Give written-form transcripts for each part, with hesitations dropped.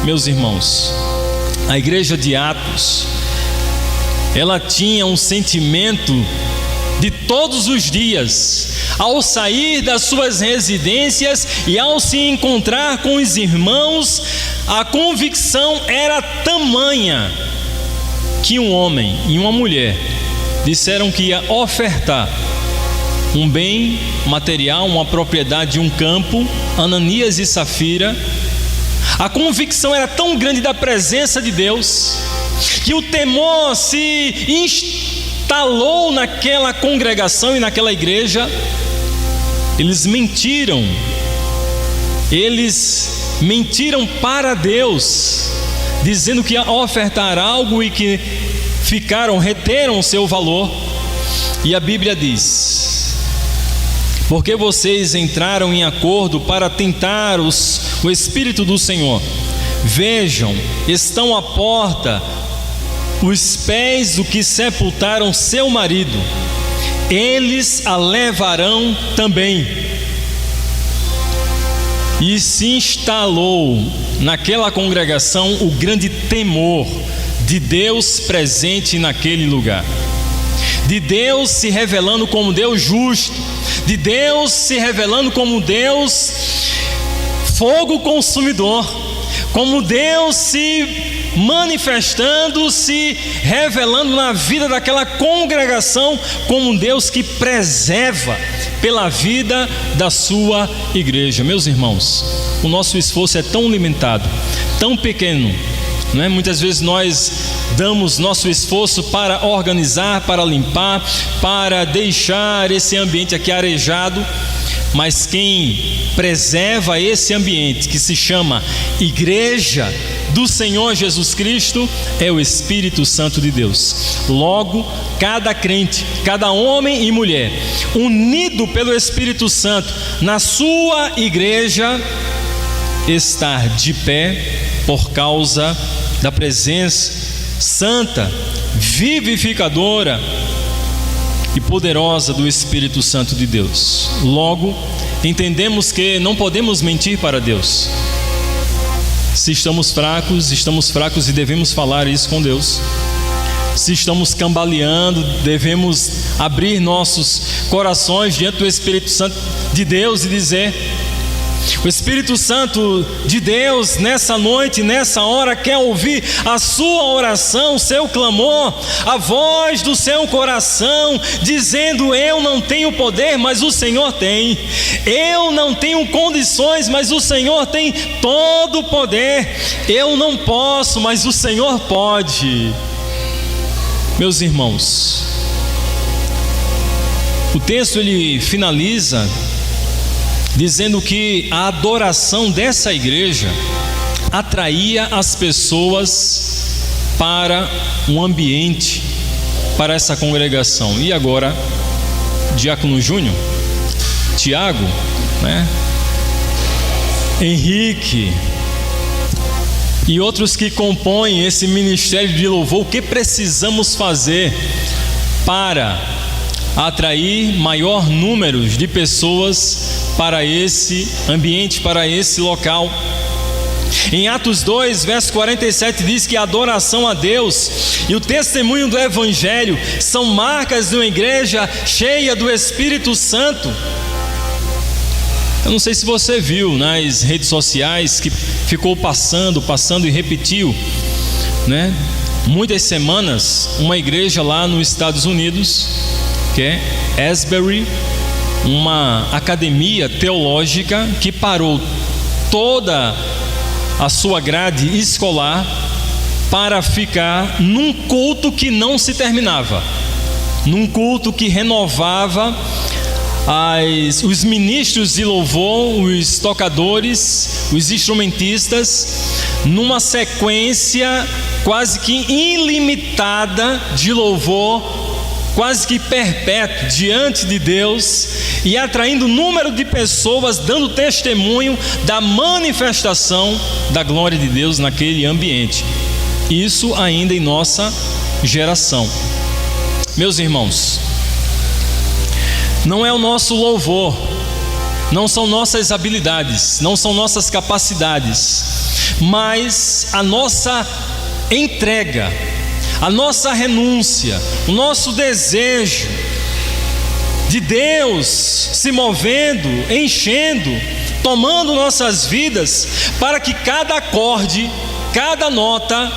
Meus irmãos, a igreja de Atos, ela tinha um sentimento de todos os dias, ao sair das suas residências e ao se encontrar com os irmãos, a convicção era tamanha que um homem e uma mulher disseram que ia ofertar um bem material, uma propriedade de um campo, Ananias e Safira. A convicção era tão grande da presença de Deus que o temor se instalou naquela congregação e naquela igreja. Eles mentiram para Deus, dizendo que ia ofertar algo e que reteram o seu valor. E a Bíblia diz: porque vocês entraram em acordo para tentar o Espírito do Senhor. Vejam, estão à porta os pés do que sepultaram seu marido, eles a levarão também. E se instalou naquela congregação o grande temor de Deus presente naquele lugar, de Deus se revelando como Deus justo, de Deus se revelando como Deus fogo consumidor, como Deus se manifestando, se revelando na vida daquela congregação como um Deus que preserva pela vida da sua igreja. Meus irmãos, o nosso esforço é tão limitado, tão pequeno, não é? Muitas vezes nós damos nosso esforço para organizar, para limpar, para deixar esse ambiente aqui arejado, mas quem preserva esse ambiente, que se chama Igreja do Senhor Jesus Cristo, é o Espírito Santo de Deus. Logo, cada crente, cada homem e mulher unido pelo Espírito Santo na sua igreja, estar de pé por causa da presença santa, vivificadora e poderosa do Espírito Santo de Deus. Logo, entendemos que não podemos mentir para Deus. Se estamos fracos e devemos falar isso com Deus. Se estamos cambaleando, devemos abrir nossos corações diante do Espírito Santo de Deus e dizer: o Espírito Santo de Deus nessa noite, nessa hora, quer ouvir a sua oração, o seu clamor, a voz do seu coração, dizendo: eu não tenho poder, mas o Senhor tem. Eu não tenho condições, mas o Senhor tem todo o poder. Eu não posso, mas o Senhor pode. Meus irmãos, o texto ele finaliza dizendo que a adoração dessa igreja atraía as pessoas para um ambiente, para essa congregação. E agora, Diácono Júnior, Tiago, Henrique e outros que compõem esse ministério de louvor, o que precisamos fazer para atrair maior número de pessoas para esse ambiente, para esse local? Em Atos 2, verso 47 diz que a adoração a Deus e o testemunho do Evangelho são marcas de uma igreja cheia do Espírito Santo. Eu não sei se você viu nas redes sociais que ficou passando e repetiu, muitas semanas, uma igreja lá nos Estados Unidos, que é Asbury, uma academia teológica que parou toda a sua grade escolar para ficar num culto que não se terminava, num culto que renovava os ministros de louvor, os tocadores, os instrumentistas, numa sequência quase que ilimitada de louvor, quase que perpétuo diante de Deus, e atraindo número de pessoas, dando testemunho da manifestação da glória de Deus naquele ambiente. Isso ainda em nossa geração. Meus irmãos, não é o nosso louvor, não são nossas habilidades, não são nossas capacidades, mas a nossa entrega, a nossa renúncia, o nosso desejo de Deus se movendo, enchendo, tomando nossas vidas, para que cada acorde, cada nota,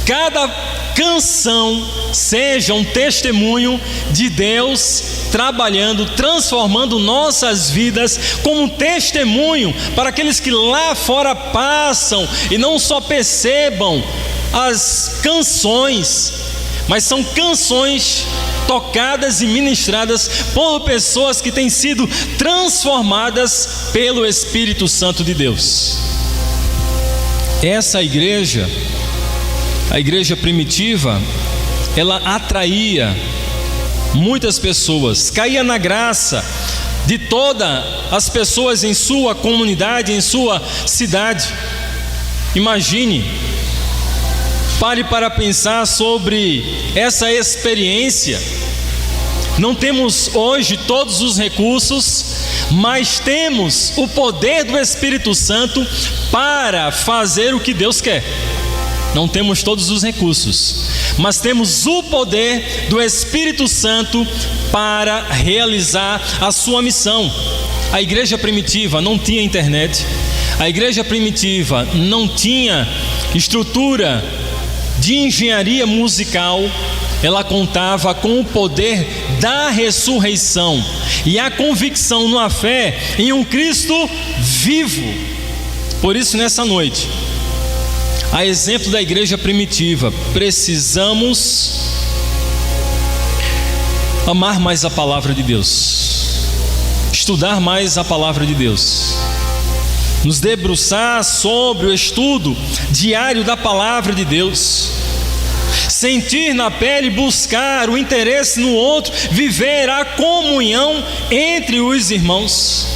cada canção seja um testemunho de Deus trabalhando, transformando nossas vidas como um testemunho para aqueles que lá fora passam e não só percebam as canções, mas são canções tocadas e ministradas por pessoas que têm sido transformadas pelo Espírito Santo de Deus. Essa igreja, a igreja primitiva, ela atraía muitas pessoas, caía na graça de todas as pessoas em sua comunidade, em sua cidade. Imagine, pare para pensar sobre essa experiência. Não temos hoje todos os recursos, mas temos o poder do Espírito Santo para fazer o que Deus quer. Não temos todos os recursos, mas temos o poder do Espírito Santo para realizar a sua missão. A igreja primitiva não tinha internet, a igreja primitiva não tinha estrutura de engenharia musical. Ela contava com o poder da ressurreição e a convicção numa fé em um Cristo vivo. Por isso, nessa noite, a exemplo da igreja primitiva, precisamos amar mais a palavra de Deus, estudar mais a palavra de Deus, nos debruçar sobre o estudo diário da palavra de Deus, sentir na pele, buscar o interesse no outro, viver a comunhão entre os irmãos,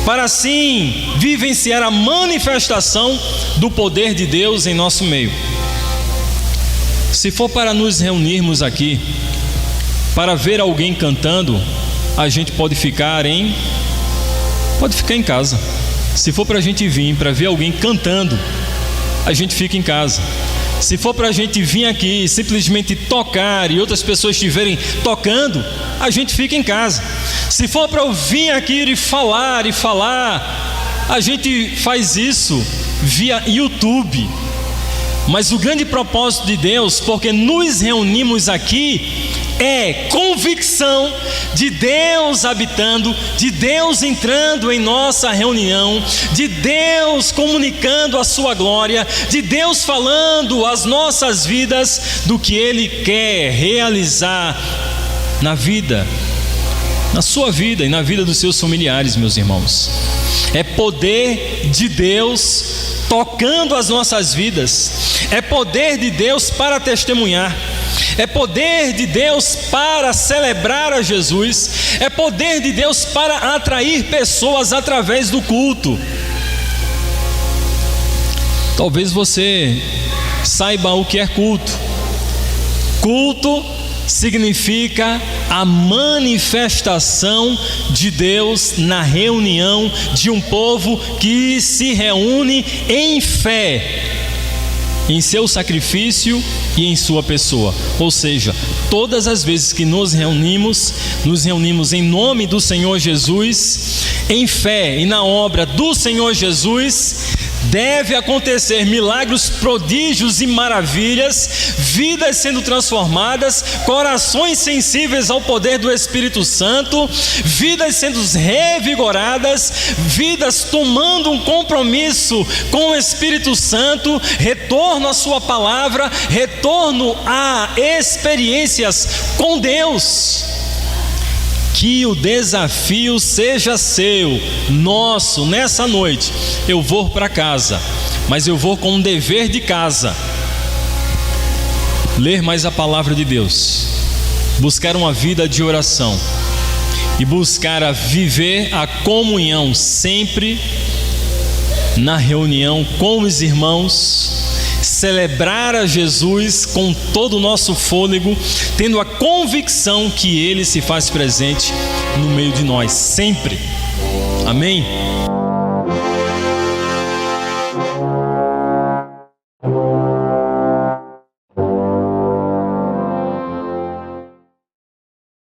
para assim vivenciar a manifestação do poder de Deus em nosso meio. Se for para nos reunirmos aqui para ver alguém cantando, a gente pode ficar em casa. Se for para a gente vir para ver alguém cantando, a gente fica em casa. Se for para a gente vir aqui simplesmente tocar e outras pessoas estiverem tocando, a gente fica em casa. Se for para eu vir aqui e falar, a gente faz isso via YouTube. Mas o grande propósito de Deus, porque nos reunimos aqui, é convicção de Deus habitando, de Deus entrando em nossa reunião, de Deus comunicando a sua glória, de Deus falando as nossas vidas do que Ele quer realizar na vida, na sua vida e na vida dos seus familiares, meus irmãos. É poder de Deus tocando as nossas vidas, é poder de Deus para testemunhar, é poder de Deus para celebrar a Jesus, é poder de Deus para atrair pessoas através do culto. Talvez você saiba o que é culto. Culto significa a manifestação de Deus na reunião de um povo que se reúne em fé, em seu sacrifício e em sua pessoa. Ou seja, todas as vezes que nos reunimos em nome do Senhor Jesus, em fé e na obra do Senhor Jesus. Deve acontecer milagres, prodígios e maravilhas, vidas sendo transformadas, corações sensíveis ao poder do Espírito Santo, vidas sendo revigoradas, vidas tomando um compromisso com o Espírito Santo, retorno à sua palavra, retorno a experiências com Deus. Que o desafio seja seu, nosso, nessa noite. Eu vou para casa, mas eu vou com um dever de casa: ler mais a palavra de Deus, buscar uma vida de oração e buscar a viver a comunhão sempre na reunião com os irmãos, celebrar a Jesus com todo o nosso fôlego, tendo a convicção que Ele se faz presente no meio de nós, sempre. Amém?